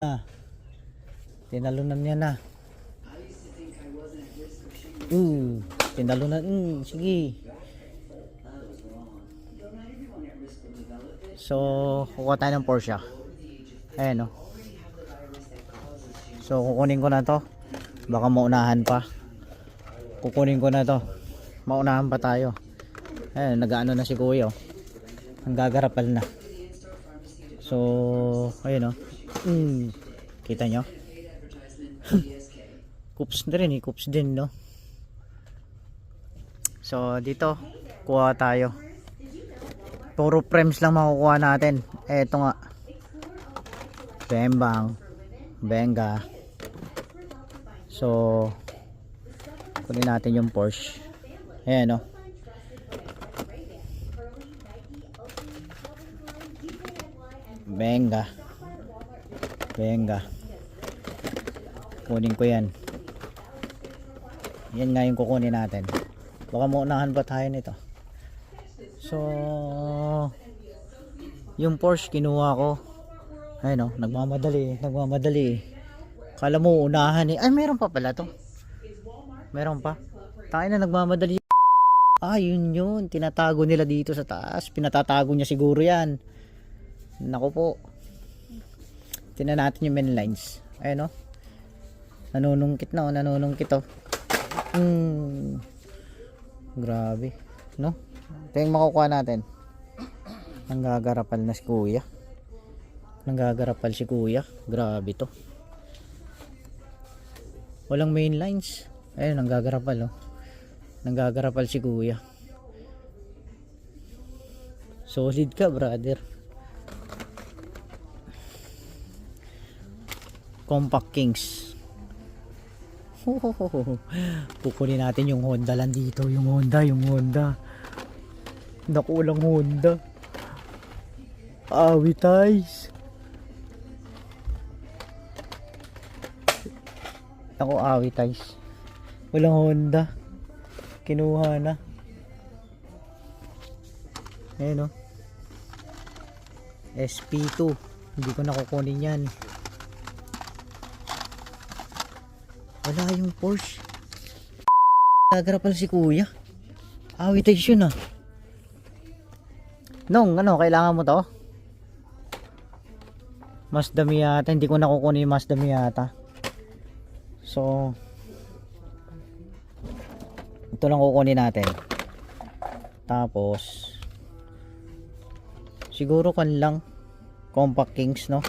Ah, tinalunan niya na. Tinalunan. Sige. So, kukuha tayo ng Porsche. Ayan, no? So, kukunin ko na to. Baka maunahan pa. Kukunin ko na to. Maunahan pa tayo. Ayan, nag-ano na si kuya. Ang gagarapal na. So, ayun, no? Kita nyo? Coops na rin, coops din, no? So, dito, kuha tayo. Puro frames lang makukuha natin. Eto nga. Bembang. Benga. So, kunin natin yung Porsche. Ayan, no? Benga. Benga. Kunin ko yan. Yan nga yung kukunin natin. Baka maunahan pa tayo nito. So, yung Porsche kinuha ko. Ayun, no? Nagmamadali. Kala mo unahan eh. Ay, meron pa pala to. Meron pa. Tayo na nagmamadali. Yun. Tinatago nila dito sa taas. Pinatatago niya siguro yan. Naku po. Tingnan natin yung main lines. Ayun, no? Nanunungkit na, nanunungkit oh. Grabe, no? Ito yung makukuha natin. Nanggagarapal na si kuya. Nanggagarapal si kuya. Grabe to. Walang main lines. Ayun, nanggagarapal oh. Nanggagarapal si kuya. Solid ka, brother. Compact Kings. Kukunin natin yung Honda lang dito. Yung Honda. Naku, walang Honda. Awitais. Naku, awitais. Walang Honda. Kinuha na. Ayan o. SP2. Hindi ko nakukunin yan. Wala yung Porsche. Nagarapal si kuya. Awitais yun ah. Nung ano, kailangan mo to? Mazda Miata. Hindi ko nakukunin yung Mazda Miata. So, ito lang kukunin natin. Tapos, siguro kan lang Compact Kings, no?